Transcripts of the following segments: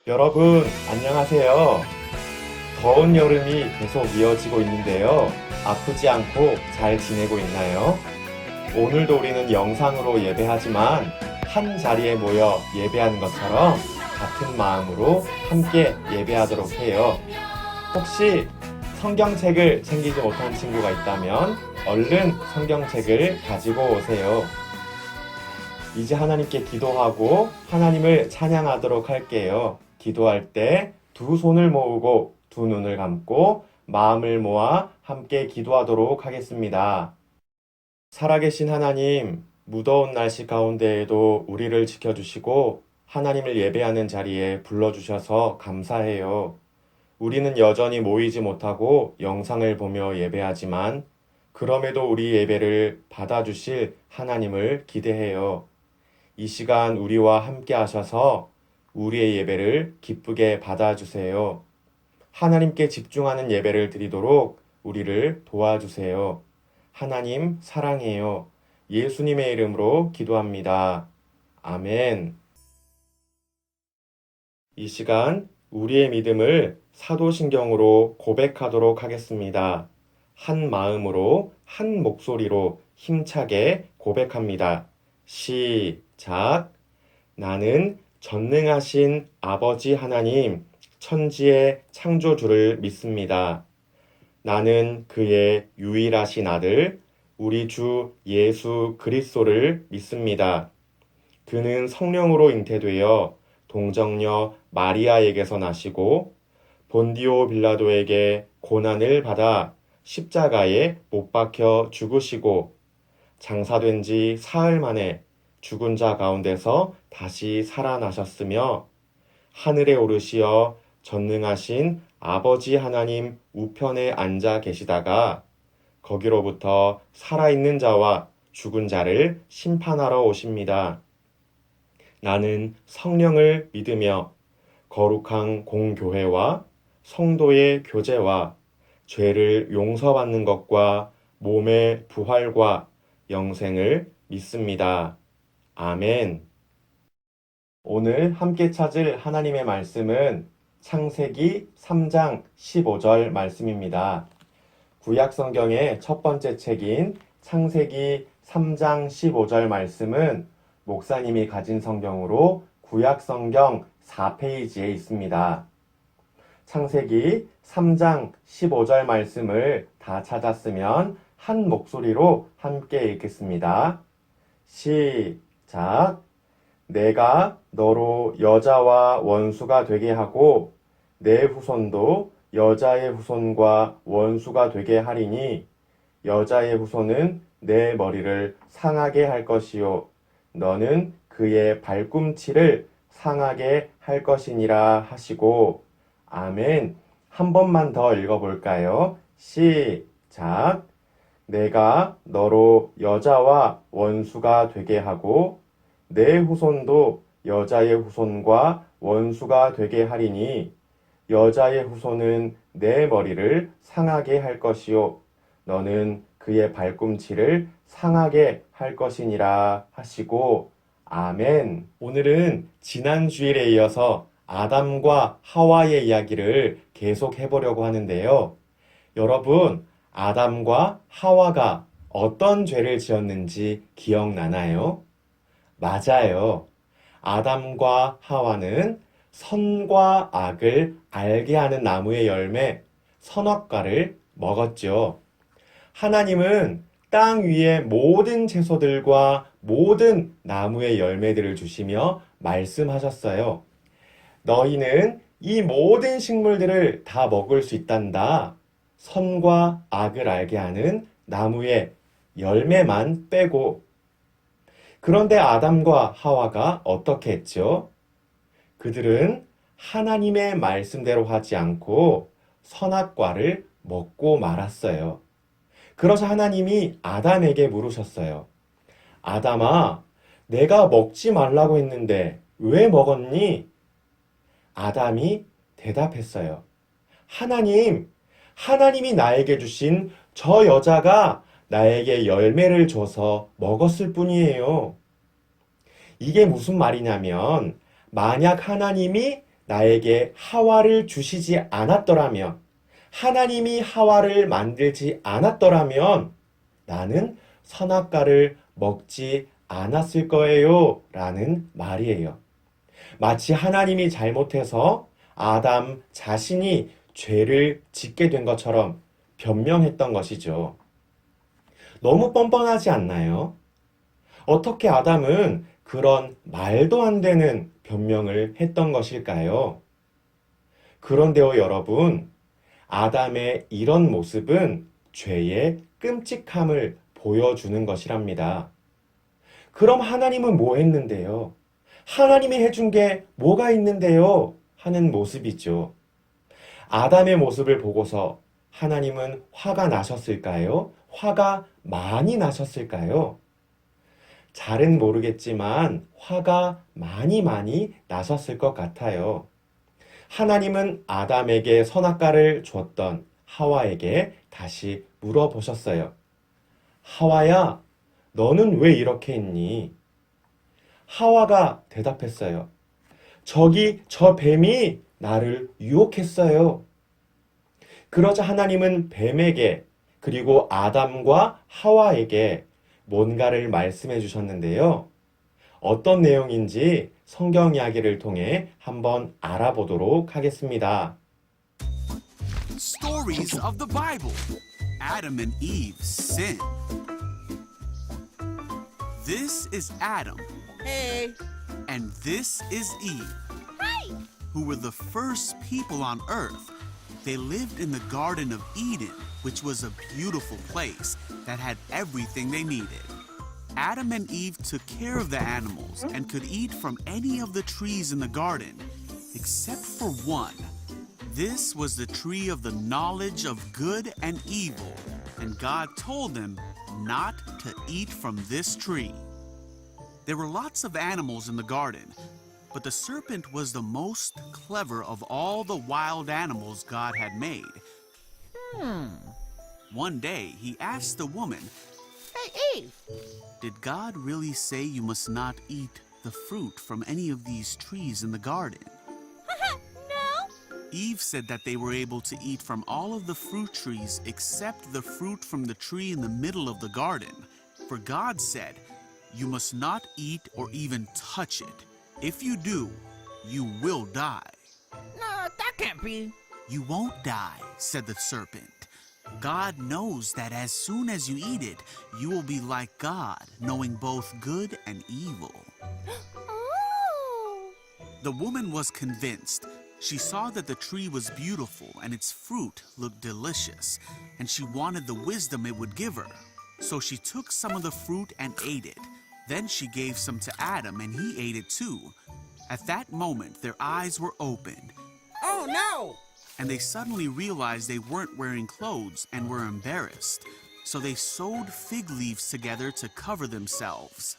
여러분, 안녕하세요. 더운 여름이 계속 이어지고 있는데요. 아프지 않고 잘 지내고 있나요? 오늘도 우리는 영상으로 예배하지만 한 자리에 모여 예배하는 것처럼 같은 마음으로 함께 예배하도록 해요. 혹시 성경책을 챙기지 못한 친구가 있다면 얼른 성경책을 가지고 오세요. 이제 하나님께 기도하고 하나님을 찬양하도록 할게요. 기도할 때 두 손을 모으고 두 눈을 감고 마음을 모아 함께 기도하도록 하겠습니다. 살아계신 하나님, 무더운 날씨 가운데에도 우리를 지켜주시고 하나님을 예배하는 자리에 불러주셔서 감사해요. 우리는 여전히 모이지 못하고 영상을 보며 예배하지만 그럼에도 우리 예배를 받아주실 하나님을 기대해요. 이 시간 우리와 함께 하셔서 우리의 예배를 기쁘게 받아주세요. 하나님께 집중하는 예배를 드리도록 우리를 도와주세요. 하나님 사랑해요. 예수님의 이름으로 기도합니다. 아멘. 이 시간 우리의 믿음을 사도신경으로 고백하도록 하겠습니다. 한 마음으로 한 목소리로 힘차게 고백합니다. 시작. 나는 전능하신 아버지 하나님, 천지의 창조주를 믿습니다. 나는 그의 유일하신 아들, 우리 주 예수 그리스도를 믿습니다. 그는 성령으로 잉태되어 동정녀 마리아에게서 나시고 본디오 빌라도에게 고난을 받아 십자가에 못 박혀 죽으시고 장사된 지 사흘 만에 죽은 자 가운데서 다시 살아나셨으며 하늘에 오르시어 전능하신 아버지 하나님 우편에 앉아 계시다가 거기로부터 살아있는 자와 죽은 자를 심판하러 오십니다. 나는 성령을 믿으며 거룩한 공교회와 성도의 교제와 죄를 용서받는 것과 몸의 부활과 영생을 믿습니다. 아멘. 오늘 함께 찾을 하나님의 말씀은 창세기 3장 15절 말씀입니다. 구약 성경의 첫 번째 책인 창세기 3장 15절 말씀은 목사님이 가진 성경으로 구약 성경 4페이지에 있습니다. 창세기 3장 15절 말씀을 다 찾았으면 한 목소리로 함께 읽겠습니다. 시작. 내가 너로 여자와 원수가 되게 하고 내 후손도 여자의 후손과 원수가 되게 하리니 여자의 후손은 내 머리를 상하게 할 것이요 너는 그의 발꿈치를 상하게 할 것이니라 하시고 아멘. 한 번만 더 읽어볼까요? 시작. 내가 너로 여자와 원수가 되게 하고 내 후손도 여자의 후손과 원수가 되게 하리니 여자의 후손은 내 머리를 상하게 할 것이요 너는 그의 발꿈치를 상하게 할 것이니라 하시고 아멘. 오늘은 지난 주일에 이어서 아담과 하와의 이야기를 계속 해보려고 하는데요. 여러분, 아담과 하와가 어떤 죄를 지었는지 기억나나요? 맞아요. 아담과 하와는 선과 악을 알게 하는 나무의 열매, 선악과를 먹었죠. 하나님은 땅 위의 모든 채소들과 모든 나무의 열매들을 주시며 말씀하셨어요. 너희는 이 모든 식물들을 다 먹을 수 있단다. 선과 악을 알게 하는 나무의 열매만 빼고. 그런데 아담과 하와가 어떻게 했죠? 그들은 하나님의 말씀대로 하지 않고 선악과를 먹고 말았어요. 그러자 하나님이 아담에게 물으셨어요. 아담아, 내가 먹지 말라고 했는데 왜 먹었니? 아담이 대답했어요. 하나님이 나에게 주신 저 여자가 나에게 열매를 줘서 먹었을 뿐이에요. 이게 무슨 말이냐면, 만약 하나님이 나에게 하와를 주시지 않았더라면, 하나님이 하와를 만들지 않았더라면 나는 선악과를 먹지 않았을 거예요. 라는 말이에요. 마치 하나님이 잘못해서 아담 자신이 죄를 짓게 된 것처럼 변명했던 것이죠. 너무 뻔뻔하지 않나요? 어떻게 아담은 그런 말도 안 되는 변명을 했던 것일까요? 그런데요, 여러분, 아담의 이런 모습은 죄의 끔찍함을 보여주는 것이랍니다. 그럼 하나님은 뭐 했는데요? 하나님이 해준 게 뭐가 있는데요? 하는 모습이죠. 아담의 모습을 보고서 하나님은 화가 나셨을까요? 화가 많이 나셨을까요? 잘은 모르겠지만 화가 많이 나셨을 것 같아요. 하나님은 아담에게 선악과를 줬던 하와에게 다시 물어보셨어요. 하와야, 너는 왜 이렇게 했니? 하와가 대답했어요. 저 뱀이 나를 유혹했어요. 그러자 하나님은 뱀에게 그리고 아담과 하와에게 뭔가를 말씀해 주셨는데요. 어떤 내용인지 성경 이야기를 통해 한번 알아보도록 하겠습니다. Stories of the Bible. Adam and Eve's sin. This is Adam, Hey. and this is Eve, who were the first people on earth. They lived in the Garden of Eden, which was a beautiful place that had everything they needed. Adam and Eve took care of the animals and could eat from any of the trees in the garden, except for one. This was the tree of the knowledge of good and evil, and God told them not to eat from this tree. There were lots of animals in the garden, but the serpent was the most clever of all the wild animals God had made. One day, he asked the woman, Hey, Eve. "Did God really say you must not eat the fruit from any of these trees in the garden?" No. Eve said that they were able to eat from all of the fruit trees except the fruit from the tree in the middle of the garden. For God said, "You must not eat or even touch it. If you do, you will die." No, that can't be. "You won't die," said the serpent. "God knows that as soon as you eat it, you will be like God, knowing both good and evil." Oh. The woman was convinced. She saw that the tree was beautiful and its fruit looked delicious, and she wanted the wisdom it would give her. So she took some of the fruit and ate it. Then she gave some to Adam, and he ate it too. At that moment, their eyes were opened, Oh, no. and they suddenly realized they weren't wearing clothes and were embarrassed. So they sewed fig leaves together to cover themselves.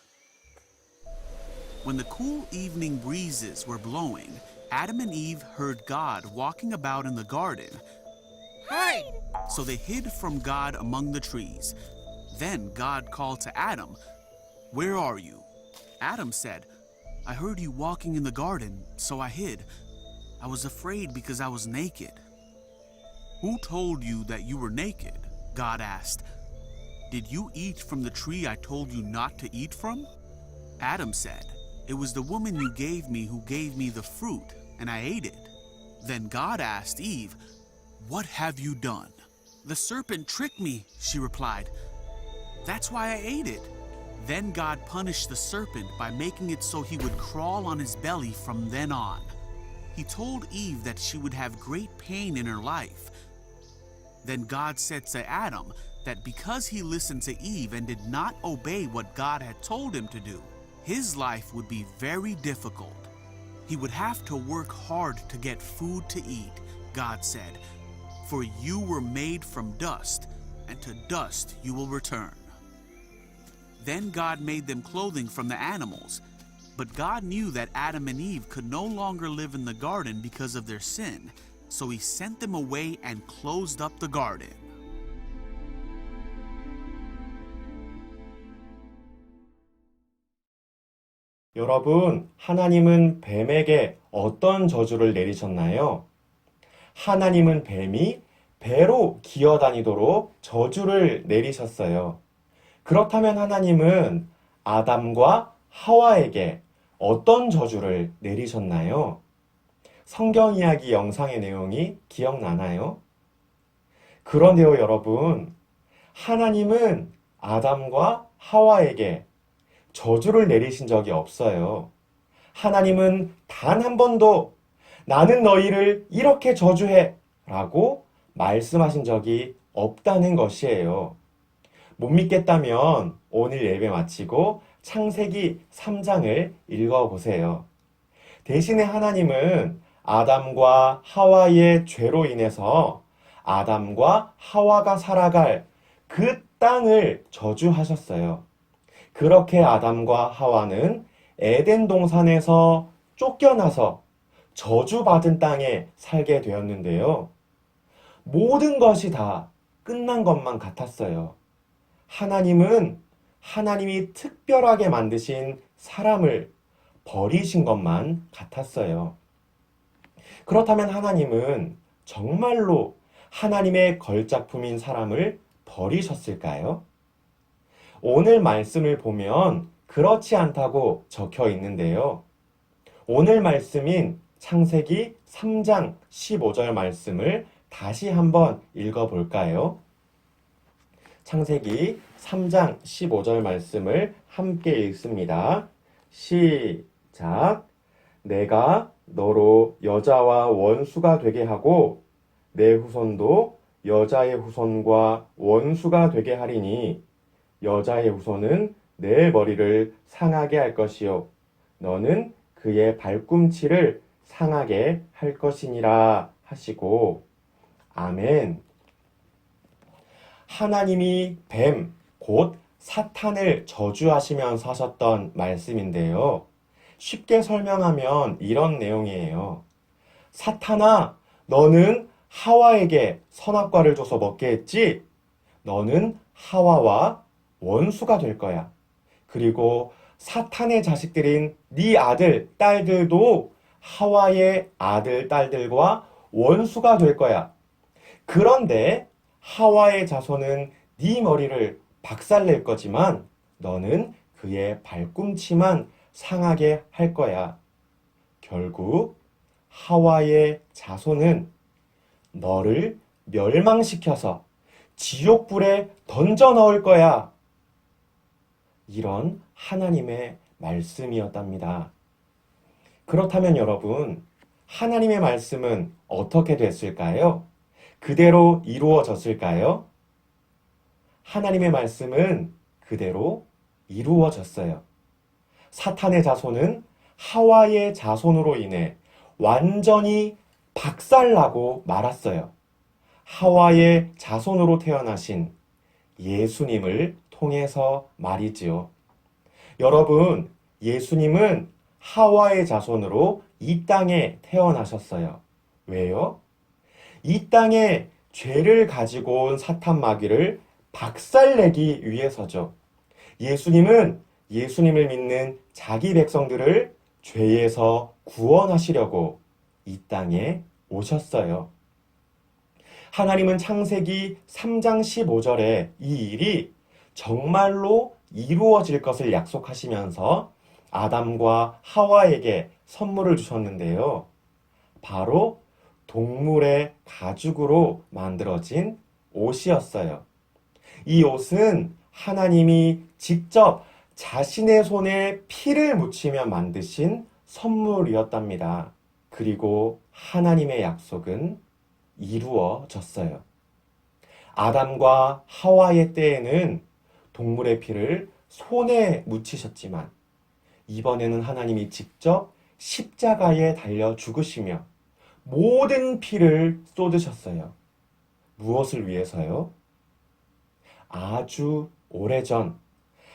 When the cool evening breezes were blowing, Adam and Eve heard God walking about in the garden. Hide. So they hid from God among the trees. Then God called to Adam, "Where are you?" Adam said, "I heard you walking in the garden, so I hid. I was afraid because I was naked." "Who told you that you were naked?" God asked. "Did you eat from the tree I told you not to eat from?" Adam said, "It was the woman you gave me the fruit, and I ate it." Then God asked Eve, "What have you done?" "The serpent tricked me," she replied. "That's why I ate it." Then God punished the serpent by making it so he would crawl on his belly from then on. He told Eve that she would have great pain in her life. Then God said to Adam that because he listened to Eve and did not obey what God had told him to do, his life would be very difficult. He would have to work hard to get food to eat, God said, "For you were made from dust, and to dust you will return." Then God made them clothing from the animals. But God knew that Adam and Eve could no longer live in the garden because of their sin, so he sent them away and closed up the garden. 여러분, 하나님은 뱀에게 어떤 저주를 내리셨나요? 하나님은 뱀이 배로 기어다니도록 저주를 내리셨어요. 그렇다면 하나님은 아담과 하와에게 어떤 저주를 내리셨나요? 성경 이야기 영상의 내용이 기억나나요? 그런데요, 여러분. 하나님은 아담과 하와에게 저주를 내리신 적이 없어요. 하나님은 단 한 번도 나는 너희를 이렇게 저주해 라고 말씀하신 적이 없다는 것이에요. 못 믿겠다면 오늘 예배 마치고 창세기 3장을 읽어보세요. 대신에 하나님은 아담과 하와의 죄로 인해서 아담과 하와가 살아갈 그 땅을 저주하셨어요. 그렇게 아담과 하와는 에덴 동산에서 쫓겨나서 저주받은 땅에 살게 되었는데요. 모든 것이 다 끝난 것만 같았어요. 하나님은 하나님이 특별하게 만드신 사람을 버리신 것만 같았어요. 그렇다면 하나님은 정말로 하나님의 걸작품인 사람을 버리셨을까요? 오늘 말씀을 보면 그렇지 않다고 적혀 있는데요. 오늘 말씀인 창세기 3장 15절 말씀을 다시 한번 읽어볼까요? 창세기 3장 15절 말씀을 함께 읽습니다. 시작. 내가 너로 여자와 원수가 되게 하고 내 후손도 여자의 후손과 원수가 되게 하리니 여자의 후손은 내 머리를 상하게 할 것이요 너는 그의 발꿈치를 상하게 할 것이니라 하시고 아멘. 하나님이 뱀, 곧 사탄을 저주하시면서 하셨던 말씀인데요. 쉽게 설명하면 이런 내용이에요. 사탄아, 너는 하와에게 선악과를 줘서 먹게 했지? 너는 하와와 원수가 될 거야. 그리고 사탄의 자식들인 네 아들, 딸들도 하와의 아들, 딸들과 원수가 될 거야. 그런데 하와의 자손은 네 머리를 박살낼 거지만 너는 그의 발꿈치만 상하게 할 거야. 결국 하와의 자손은 너를 멸망시켜서 지옥불에 던져 넣을 거야. 이런 하나님의 말씀이었답니다. 그렇다면 여러분, 하나님의 말씀은 어떻게 됐을까요? 그대로 이루어졌을까요? 하나님의 말씀은 그대로 이루어졌어요. 사탄의 자손은 하와의 자손으로 인해 완전히 박살나고 말았어요. 하와의 자손으로 태어나신 예수님을 통해서 말이지요. 여러분, 예수님은 하와의 자손으로 이 땅에 태어나셨어요. 왜요? 이 땅에 죄를 가지고 온 사탄 마귀를 박살내기 위해서죠. 예수님은 예수님을 믿는 자기 백성들을 죄에서 구원하시려고 이 땅에 오셨어요. 하나님은 창세기 3장 15절에 이 일이 정말로 이루어질 것을 약속하시면서 아담과 하와에게 선물을 주셨는데요. 바로 동물의 가죽으로 만들어진 옷이었어요. 이 옷은 하나님이 직접 자신의 손에 피를 묻히며 만드신 선물이었답니다. 그리고 하나님의 약속은 이루어졌어요. 아담과 하와의 때에는 동물의 피를 손에 묻히셨지만 이번에는 하나님이 직접 십자가에 달려 죽으시며 모든 피를 쏟으셨어요. 무엇을 위해서요? 아주 오래전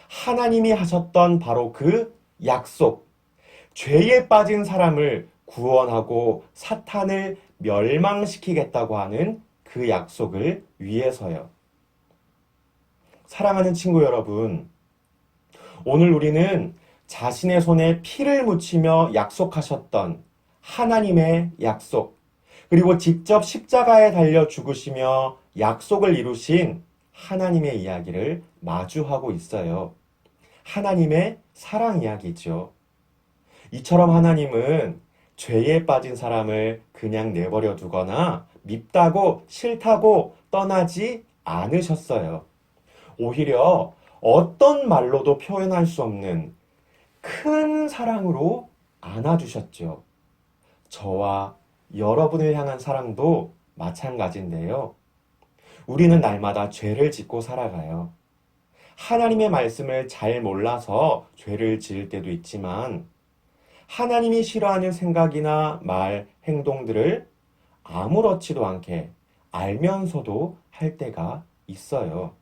하나님이 하셨던 바로 그 약속, 죄에 빠진 사람을 구원하고 사탄을 멸망시키겠다고 하는 그 약속을 위해서요. 사랑하는 친구 여러분, 오늘 우리는 자신의 손에 피를 묻히며 약속하셨던 하나님의 약속, 그리고 직접 십자가에 달려 죽으시며 약속을 이루신 하나님의 이야기를 마주하고 있어요. 하나님의 사랑 이야기죠. 이처럼 하나님은 죄에 빠진 사람을 그냥 내버려 두거나 밉다고 싫다고 떠나지 않으셨어요. 오히려 어떤 말로도 표현할 수 없는 큰 사랑으로 안아주셨죠. 저와 여러분을 향한 사랑도 마찬가지인데요. 우리는 날마다 죄를 짓고 살아가요. 하나님의 말씀을 잘 몰라서 죄를 지을 때도 있지만 하나님이 싫어하는 생각이나 말, 행동들을 아무렇지도 않게 알면서도 할 때가 있어요.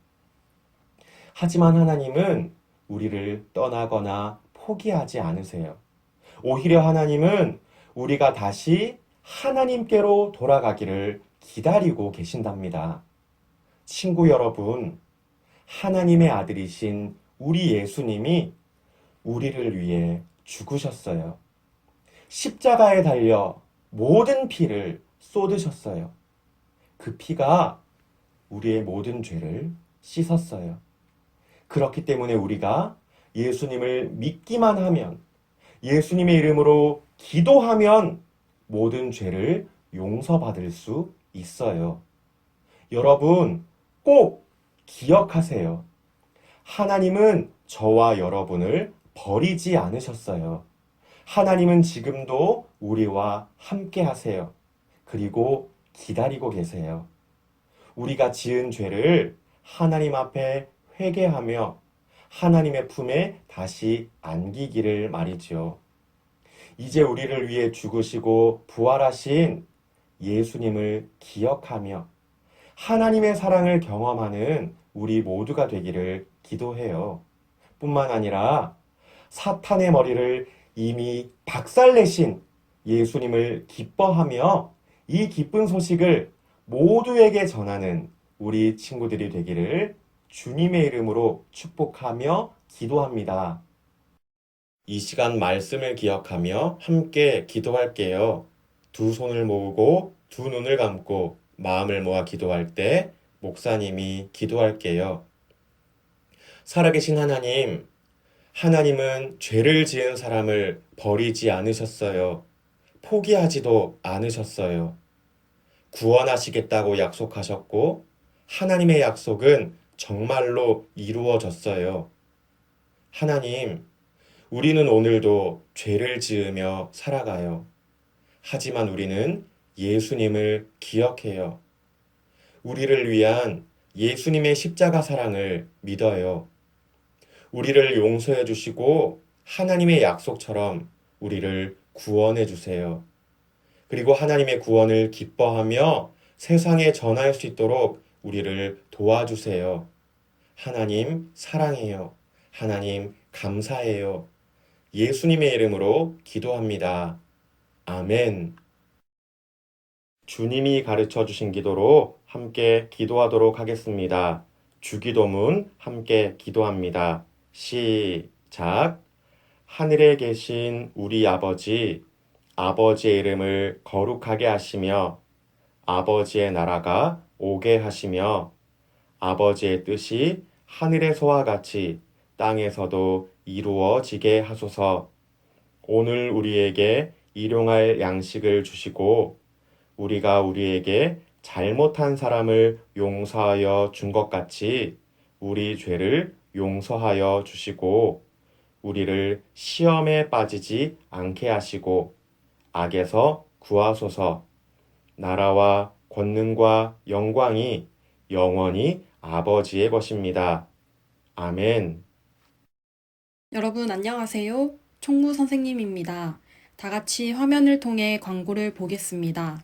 하지만 하나님은 우리를 떠나거나 포기하지 않으세요. 오히려 하나님은 우리가 다시 하나님께로 돌아가기를 기다리고 계신답니다. 친구 여러분, 하나님의 아들이신 우리 예수님이 우리를 위해 죽으셨어요. 십자가에 달려 모든 피를 쏟으셨어요. 그 피가 우리의 모든 죄를 씻었어요. 그렇기 때문에 우리가 예수님을 믿기만 하면, 예수님의 이름으로 기도하면 모든 죄를 용서받을 수 있어요. 여러분, 꼭 기억하세요. 하나님은 저와 여러분을 버리지 않으셨어요. 하나님은 지금도 우리와 함께 하세요. 그리고 기다리고 계세요. 우리가 지은 죄를 하나님 앞에 회개하며 하나님의 품에 다시 안기기를 말이죠. 이제 우리를 위해 죽으시고 부활하신 예수님을 기억하며 하나님의 사랑을 경험하는 우리 모두가 되기를 기도해요. 뿐만 아니라 사탄의 머리를 이미 박살내신 예수님을 기뻐하며 이 기쁜 소식을 모두에게 전하는 우리 친구들이 되기를 주님의 이름으로 축복하며 기도합니다. 이 시간 말씀을 기억하며 함께 기도할게요. 두 손을 모으고 두 눈을 감고 마음을 모아 기도할 때 목사님이 기도할게요. 살아계신 하나님, 하나님은 죄를 지은 사람을 버리지 않으셨어요. 포기하지도 않으셨어요. 구원하시겠다고 약속하셨고, 하나님의 약속은 정말로 이루어졌어요. 하나님, 우리는 오늘도 죄를 지으며 살아가요. 하지만 우리는 예수님을 기억해요. 우리를 위한 예수님의 십자가 사랑을 믿어요. 우리를 용서해 주시고 하나님의 약속처럼 우리를 구원해 주세요. 그리고 하나님의 구원을 기뻐하며 세상에 전할 수 있도록 우리를 도와주세요. 하나님 사랑해요. 하나님 감사해요. 예수님의 이름으로 기도합니다. 아멘. 주님이 가르쳐 주신 기도로 함께 기도하도록 하겠습니다. 주기도문 함께 기도합니다. 시작. 하늘에 계신 우리 아버지, 아버지의 이름을 거룩하게 하시며 아버지의 나라가 오게 하시며 아버지의 뜻이 하늘에서와 같이 땅에서도 이루어지게 하소서. 오늘 우리에게 일용할 양식을 주시고 우리가 우리에게 잘못한 사람을 용서하여 준 것 같이 우리 죄를 용서하여 주시고 우리를 시험에 빠지지 않게 하시고 악에서 구하소서. 나라와 권능과 영광이 영원히 아버지의 것입니다. 아멘. 여러분 안녕하세요. 총무 선생님입니다. 다 같이 화면을 통해 광고를 보겠습니다.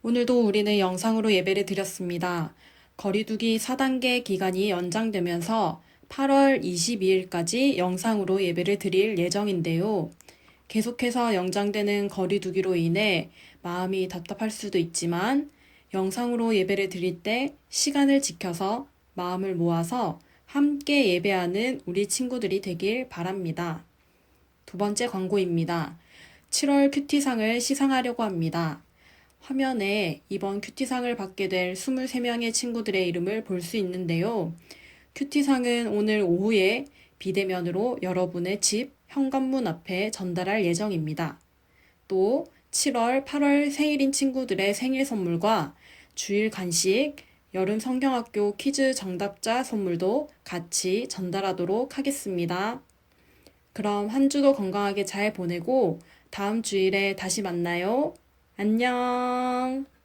오늘도 우리는 영상으로 예배를 드렸습니다. 거리두기 4단계 기간이 연장되면서 8월 22일까지 영상으로 예배를 드릴 예정인데요. 계속해서 연장되는 거리두기로 인해 마음이 답답할 수도 있지만 영상으로 예배를 드릴 때 시간을 지켜서 마음을 모아서 함께 예배하는 우리 친구들이 되길 바랍니다. 두 번째 광고입니다. 7월 큐티상을 시상하려고 합니다. 화면에 이번 큐티상을 받게 될 23명의 친구들의 이름을 볼 수 있는데요. 큐티상은 오늘 오후에 비대면으로 여러분의 집 현관문 앞에 전달할 예정입니다. 또 7월, 8월 생일인 친구들의 생일 선물과 주일 간식, 여름 성경학교 퀴즈 정답자 선물도 같이 전달하도록 하겠습니다. 그럼 한 주도 건강하게 잘 보내고 다음 주일에 다시 만나요. 안녕.